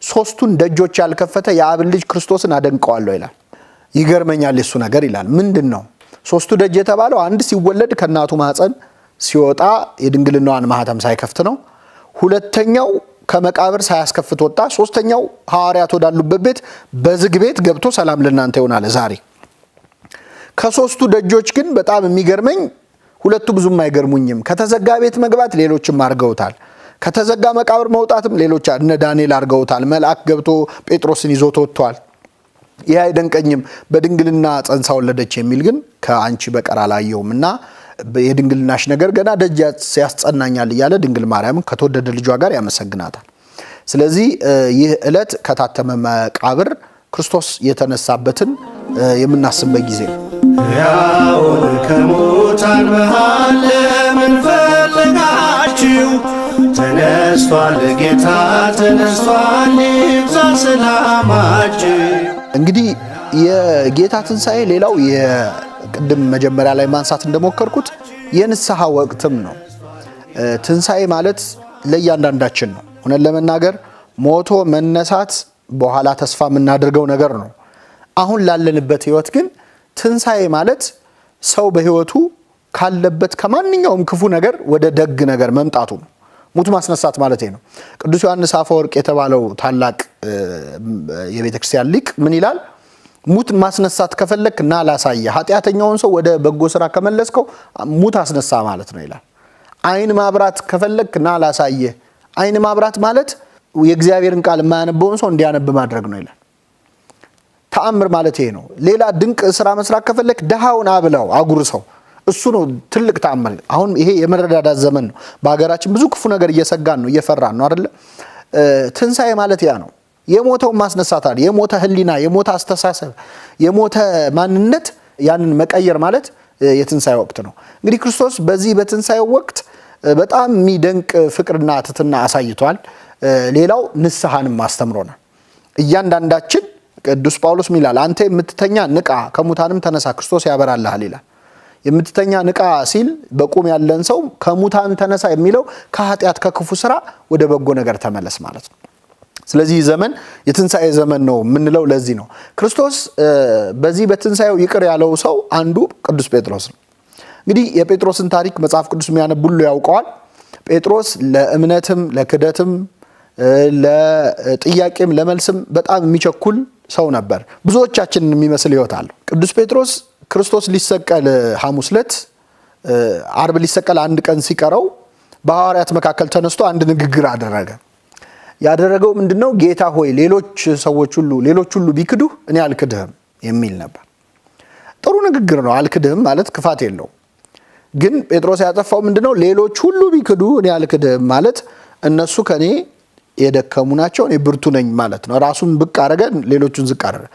ሶስቱን ደጆች ያልከፈተ የአብን ልጅ ክርስቶስን አደንቀዋለሁ ይላል። ይገርመኛል የሱ ነገር ይላል። ምንድን ነው ሶስቱ ደጅ የተባለው? አንድ ሲወለድ ከእናቱ ማህፀን ሲወጣ የድንግልናዋን ማህተም ሳይከፍት ነው። ሁለተኛው ከመቃብር ሳያስከፍት ወጣ። ሶስተኛው ሐዋርያት ወዳሉበት ቤት በዝግ ቤት ገብቶ ሰላም ለእናንተ ይሆናል ዛሬ። ከሶስቱ ደጆች ግን በጣም የሚገርመኝ ሁለቱ ብዙም አይገርሙኝም። ከተዘጋ ቤት መግባት ሌሎችም አድርገውታል። ከተዘጋ መቃብር መውጣትም ሌሎች እነ ዳንኤል አድርገውታል። መልአክ ገብቶ ጴጥሮስን ይዞ ተወጥቷል። ይህ አይደንቀኝም። በድንግልና ጸንሳ ወለደች የሚል ግን ከአንቺ በቀር አላየውም እና የድንግልናሽ ነገር ገና ደጅ ያስጸናኛል እያለ ድንግል ማርያምን ከተወደደ ልጇ ጋር ያመሰግናታል። ስለዚህ ይህ ዕለት ከታተመ መቃብር ክርስቶስ የተነሳበትን የምናስብበት ጊዜ ነው። ሕያውን ከሙታን መሃል ለምን ፈለጋችሁ? ተነስቷል ጌታ ተነስቷል፣ ይብዛ ሰላማችሁ። እንግዲህ የጌታ ትንሣኤ ሌላው የቅድም መጀመሪያ ላይ ማንሳት እንደሞከርኩት የንስሐ ወቅትም ነው። ትንሣኤ ማለት ለእያንዳንዳችን ነው። እውነት ለመናገር ሞቶ መነሳት በኋላ ተስፋ የምናደርገው ነገር ነው። አሁን ላለንበት ህይወት ግን ትንሣኤ ማለት ሰው በህይወቱ ካለበት ከማንኛውም ክፉ ነገር ወደ ደግ ነገር መምጣቱ ነው። ሙት ማስነሳት ማለት ነው። ቅዱስ ዮሐንስ አፈወርቅ የተባለው ታላቅ የቤተ ክርስቲያን ሊቅ ምን ይላል? ሙት ማስነሳት ከፈለክ ና ላሳየ፣ ኃጢአተኛውን ሰው ወደ በጎ ስራ ከመለስከው ሙት አስነሳ ማለት ነው ይላል። አይን ማብራት ከፈለክ ና ላሳየ፣ አይን ማብራት ማለት የእግዚአብሔርን ቃል የማያነበውን ሰው እንዲያነብ ማድረግ ነው ይላል። ተአምር ማለት ይሄ ነው። ሌላ ድንቅ ስራ መስራት ከፈለክ ድሃውን አብላው አጉርሰው፣ እሱ ነው ትልቅ ተአምር። አሁን ይሄ የመረዳዳት ዘመን ነው። በሀገራችን ብዙ ክፉ ነገር እየሰጋን ነው፣ እየፈራን ነው አይደለ? ትንሣኤ ማለት ያ ነው። የሞተውን ማስነሳት አለ። የሞተ ህሊና፣ የሞተ አስተሳሰብ፣ የሞተ ማንነት ያንን መቀየር ማለት የትንሣኤ ወቅት ነው። እንግዲህ ክርስቶስ በዚህ በትንሣኤ ወቅት በጣም የሚደንቅ ፍቅርና ትሕትና አሳይቷል። ሌላው ንስሐንም አስተምሮናል። እያንዳንዳችን ቅዱስ ጳውሎስ ይላል አንተ የምትተኛ ንቃ፣ ከሙታንም ተነሳ፣ ክርስቶስ ያበራልሃል ይላል። የምትተኛ ንቃ ሲል በቁም ያለን ሰው ከሙታን ተነሳ የሚለው ከኃጢአት ከክፉ ስራ ወደ በጎ ነገር ተመለስ ማለት ነው። ስለዚህ ዘመን የትንሣኤ ዘመን ነው የምንለው ለዚህ ነው። ክርስቶስ በዚህ በትንሣኤው ይቅር ያለው ሰው አንዱ ቅዱስ ጴጥሮስ ነው። እንግዲህ የጴጥሮስን ታሪክ መጽሐፍ ቅዱስ የሚያነብ ሁሉ ያውቀዋል። ጴጥሮስ ለእምነትም ለክደትም ለጥያቄም ለመልስም በጣም የሚቸኩል ሰው ነበር። ብዙዎቻችንን የሚመስል ህይወት አለው። ቅዱስ ጴጥሮስ ክርስቶስ ሊሰቀል ሐሙስ ዕለት አርብ ሊሰቀል አንድ ቀን ሲቀረው በሐዋርያት መካከል ተነስቶ አንድ ንግግር አደረገ። ያደረገው ምንድነው? ጌታ ሆይ ሌሎች ሁሉ ቢክዱህ እኔ አልክድህም የሚል ነበር። ጥሩ ንግግር ነው። አልክድህም ማለት ክፋት የለውም። ግን ጴጥሮስ ያጠፋው ምንድነው? ሌሎች ሁሉ ቢክዱ እኔ አልክድህም ማለት እነሱ ከኔ የደከሙ ናቸው፣ እኔ ብርቱ ነኝ ማለት ነው። ራሱን ብቅ አረገ፣ ሌሎቹን ዝቅ አረገ።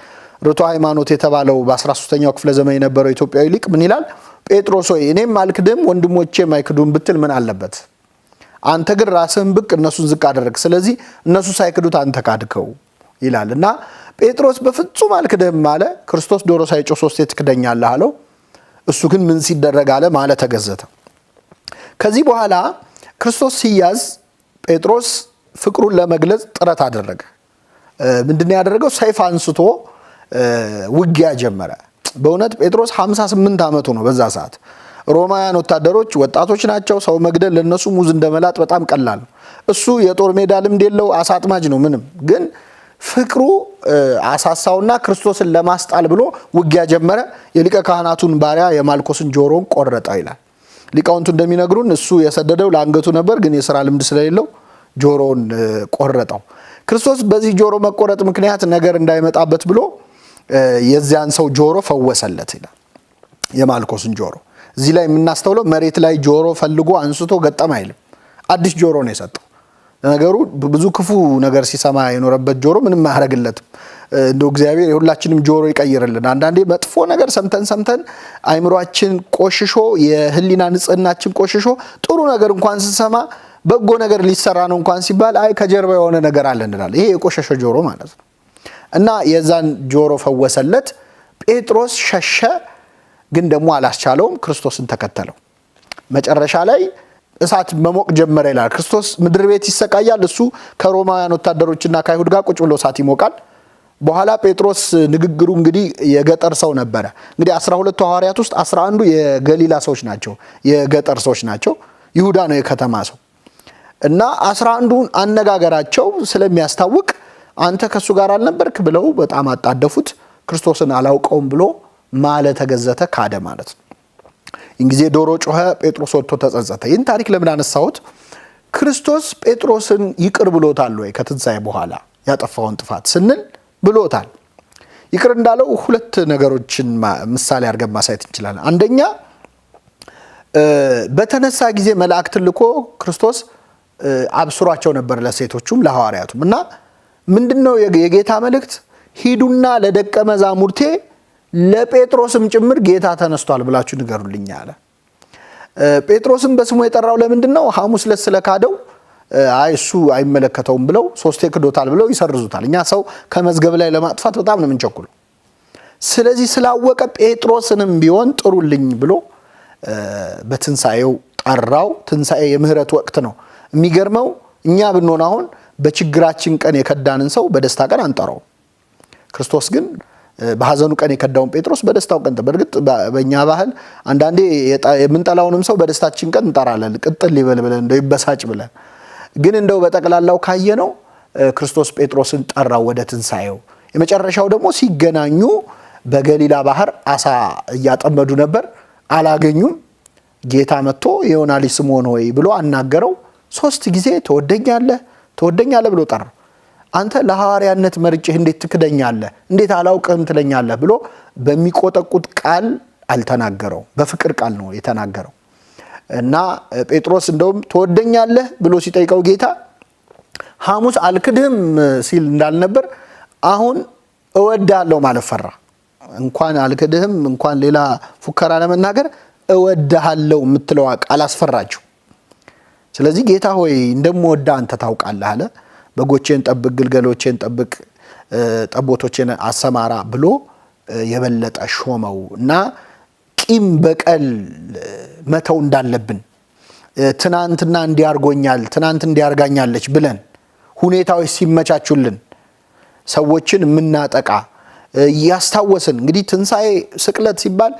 ርቱዕ ሃይማኖት የተባለው በ13ኛው ክፍለ ዘመን የነበረው ኢትዮጵያዊ ሊቅ ምን ይላል? ጴጥሮስ ሆይ እኔም አልክድህም ወንድሞቼም አይክዱም ብትል ምን አለበት? አንተ ግን ራስህን ብቅ እነሱን ዝቅ አደረግ። ስለዚህ እነሱ ሳይክዱት አንተ ካድከው ይላል። እና ጴጥሮስ በፍጹም አልክድህም አለ። ክርስቶስ ዶሮ ሳይጮህ 3 ትክደኛለህ አለው። እሱ ግን ምን ሲደረግ አለ ማለት ተገዘተ። ከዚህ በኋላ ክርስቶስ ሲያዝ ጴጥሮስ ፍቅሩን ለመግለጽ ጥረት አደረገ። ምንድነው ያደረገው? ሰይፍ አንስቶ ውጊያ ጀመረ። በእውነት ጴጥሮስ 58 ዓመቱ ነው በዛ ሰዓት። ሮማውያን ወታደሮች ወጣቶች ናቸው። ሰው መግደል ለነሱ ሙዝ እንደመላጥ በጣም ቀላል ነው። እሱ የጦር ሜዳ ልምድ የለው፣ አሳ አጥማጅ ነው ምንም። ግን ፍቅሩ አሳሳውና ክርስቶስን ለማስጣል ብሎ ውጊያ ጀመረ። የሊቀ ካህናቱን ባሪያ የማልኮስን ጆሮን ቆረጠው ይላል። ሊቃውንቱ እንደሚነግሩን እሱ የሰደደው ለአንገቱ ነበር፣ ግን የሥራ ልምድ ስለሌለው ጆሮን ቆረጠው። ክርስቶስ በዚህ ጆሮ መቆረጥ ምክንያት ነገር እንዳይመጣበት ብሎ የዚያን ሰው ጆሮ ፈወሰለት ይላል። የማልኮስን ጆሮ እዚህ ላይ የምናስተውለው መሬት ላይ ጆሮ ፈልጎ አንስቶ ገጠም አይልም። አዲስ ጆሮ ነው የሰጠው። ነገሩ ብዙ ክፉ ነገር ሲሰማ የኖረበት ጆሮ ምንም አያደርግለትም። እንደው እግዚአብሔር የሁላችንም ጆሮ ይቀይርልን። አንዳንዴ መጥፎ ነገር ሰምተን አይምሯችን ቆሽሾ የህሊና ንጽህናችን ቆሽሾ ጥሩ ነገር እንኳን ስንሰማ በጎ ነገር ሊሰራ ነው እንኳን ሲባል አይ ከጀርባ የሆነ ነገር አለ እንላለን። ይሄ የቆሸሸ ጆሮ ማለት ነው። እና የዛን ጆሮ ፈወሰለት። ጴጥሮስ ሸሸ፣ ግን ደግሞ አላስቻለውም። ክርስቶስን ተከተለው። መጨረሻ ላይ እሳት መሞቅ ጀመረ ይላል። ክርስቶስ ምድር ቤት ይሰቃያል። እሱ ከሮማውያን ወታደሮችና ከአይሁድ ጋር ቁጭ ብሎ እሳት ይሞቃል። በኋላ ጴጥሮስ ንግግሩ እንግዲህ የገጠር ሰው ነበረ። እንግዲህ 12ቱ ሐዋርያት ውስጥ 11ዱ የገሊላ ሰዎች ናቸው፣ የገጠር ሰዎች ናቸው። ይሁዳ ነው የከተማ ሰው። እና 11ዱን አነጋገራቸው ስለሚያስታውቅ አንተ ከሱ ጋር አልነበርክ ብለው በጣም አጣደፉት። ክርስቶስን አላውቀውም ብሎ ማለ ተገዘተ፣ ካደ ማለት ነው። እንግዲህ ዶሮ ጮኸ፣ ጴጥሮስ ወጥቶ ተጸጸተ። ይህን ታሪክ ለምን አነሳሁት? ክርስቶስ ጴጥሮስን ይቅር ብሎታል ወይ? ከትንሣኤ በኋላ ያጠፋውን ጥፋት ስንል ብሎታል። ይቅር እንዳለው 2 ነገሮችን ምሳሌ አድርገን ማሳየት እንችላለን። አንደኛ በተነሳ ጊዜ መላእክትን ልኮ ክርስቶስ አብስሯቸው ነበር ለሴቶቹም ለሐዋርያቱም። እና ምንድነው የጌታ መልእክት? ሂዱና ለደቀ መዛሙርቴ ለጴጥሮስም ጭምር ጌታ ተነስቷል ብላችሁ ንገሩልኝ አለ። ጴጥሮስም በስሙ የጠራው ለምንድነው? ሐሙስ ዕለት ስለካደው እሱ አይመለከተውም ብለው 3 ክዶታል ብለው ይሰርዙታል። እኛ ሰው ከመዝገብ ላይ ለማጥፋት በጣም ነው የምንቸኩለው። ስለዚህ ስላወቀ ጴጥሮስንም ቢሆን ጥሩልኝ ብሎ በትንሳኤው ጠራው። ትንሳኤ የምህረት ወቅት ነው። የሚገርመው እኛ ብንሆን አሁን በችግራችን ቀን የከዳንን ሰው በደስታ ቀን አንጠራው። ክርስቶስ ግን በሐዘኑ ቀን የከዳውን ጴጥሮስ በደስታው ቀን በእርግጥ በእኛ ባህል አንዳንዴ የምንጠላውንም ሰው በደስታችን ቀን እንጠራለን፣ ቅጥል ይበል ብለን እንደው ይበሳጭ ብለን። ግን እንደው በጠቅላላው ካየነው ክርስቶስ ጴጥሮስን ጠራው ወደ ትንሳኤው። የመጨረሻው ደግሞ ሲገናኙ በገሊላ ባህር አሳ እያጠመዱ ነበር፣ አላገኙም። ጌታ መጥቶ የዮና ልጅ ስምዖን ሆይ ብሎ አናገረው። 3 ጊዜ ትወደኛለህ ብሎ ጠራ። አንተ ለሐዋርያነት መርጬህ እንዴት ትክደኛለህ? እንዴት አላውቅህም ትለኛለህ ብሎ በሚቆጠቁት ቃል አልተናገረው፣ በፍቅር ቃል ነው የተናገረው። እና ጴጥሮስ እንደውም ትወደኛለህ ብሎ ሲጠይቀው ጌታ ሐሙስ አልክድህም ሲል እንዳልነበር አሁን እወድሃለሁ ማለት ፈራ። እንኳን አልክድህም እንኳን ሌላ ፉከራ ለመናገር እወድሃለሁ የምትለው ቃል አስፈራችሁ። ስለዚህ ጌታ ሆይ እንደምወድህ አንተ ታውቃለህ አለ። በጎቼን ጠብቅ፣ ግልገሎቼን ጠብቅ፣ ጠቦቶቼን አሰማራ ብሎ የበለጠ ሾመው እና ቂም በቀል መተው እንዳለብን ትናንትና እንዲያርጎኛል ትናንት እንዲያርጋኛለች ብለን ሁኔታዎች ሲመቻቹልን ሰዎችን የምናጠቃ ያስታወስን። እንግዲህ ትንሳኤ ስቅለት ሲባል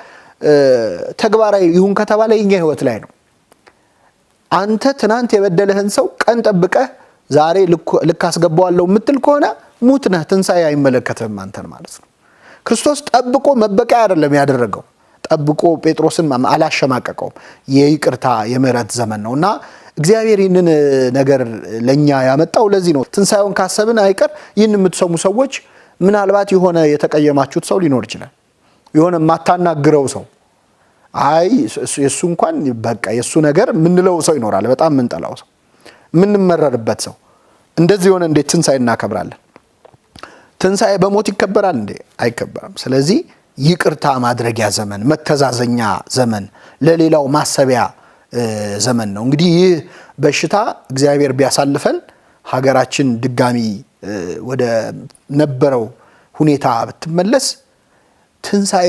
ተግባራዊ ይሁን ከተባለ የኛ ህይወት ላይ ነው። አንተ ትናንት የበደለህን ሰው ቀን ጠብቀህ ዛሬ ልክ አስገባዋለሁ የምትል ከሆነ ሙት ነህ። ትንሳኤ አይመለከትም አንተን ማለት ነው። ክርስቶስ ጠብቆ መበቀያ አይደለም ያደረገው። ጠብቆ ጴጥሮስን አላሸማቀቀውም። የይቅርታ የምህረት ዘመን ነውና እግዚአብሔር ይህንን ነገር ለኛ ያመጣው ለዚህ ነው። ትንሳኤውን ካሰብን አይቀር ይህን የምትሰሙ ሰዎች ምናልባት የሆነ የተቀየማችሁት ሰው ሊኖር ይችላል። የሆነ ማታናግረው ሰው የሱ እንኳን በቃ የሱ ነገር ምንለው ሰው ይኖራል። በጣም ምንጠላው ሰው፣ ምንመረርበት ሰው። እንደዚህ ሆነ እንዴት ትንሳኤ እናከብራለን? ትንሳኤ በሞት ይከበራል እንዴ? አይከበርም። ስለዚህ ይቅርታ ማድረጊያ ዘመን፣ መተዛዘኛ ዘመን፣ ለሌላው ማሰቢያ ዘመን ነው። እንግዲህ ይህ በሽታ እግዚአብሔር ቢያሳልፈን ሀገራችን ድጋሚ ወደ ነበረው ሁኔታ ብትመለስ ትንሳኤ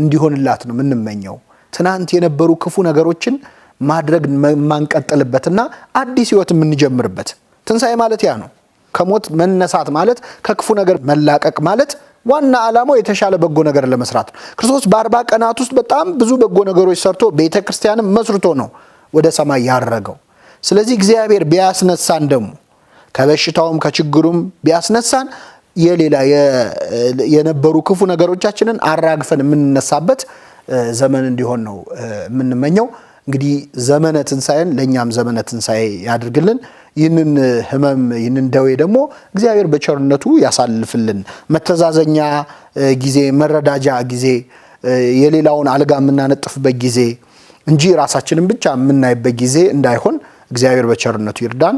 እንዲሆንላት ነው የምንመኘው። ትናንት የነበሩ ክፉ ነገሮችን ማድረግ ማንቀጥልበትና አዲስ ህይወት የምንጀምርበት ትንሳኤ ማለት ያ ነው። ከሞት መነሳት ማለት ከክፉ ነገር መላቀቅ ማለት ዋና ዓላማው የተሻለ በጎ ነገር ለመስራት ነው። ክርስቶስ በ40 ቀናት ውስጥ በጣም ብዙ በጎ ነገሮች ሰርቶ ቤተክርስቲያንም መስርቶ ነው ወደ ሰማይ ያረገው። ስለዚህ እግዚአብሔር ቢያስነሳን ደግሞ ከበሽታውም ከችግሩም ቢያስነሳን የሌላ የነበሩ ክፉ ነገሮቻችንን አራግፈን የምንነሳበት ዘመን እንዲሆን ነው የምንመኘው። እንግዲህ ዘመነ ትንሳኤን ለኛም ዘመነ ትንሳኤ ያድርግልን። ይህንን ህመም ይህንን ደዌ ደግሞ እግዚአብሔር በቸርነቱ ያሳልፍልን። መተዛዘኛ ጊዜ፣ መረዳጃ ጊዜ፣ የሌላውን አልጋ የምናነጥፍበት ጊዜ እንጂ ራሳችንን ብቻ የምናይበት ጊዜ እንዳይሆን እግዚአብሔር በቸርነቱ ይርዳን።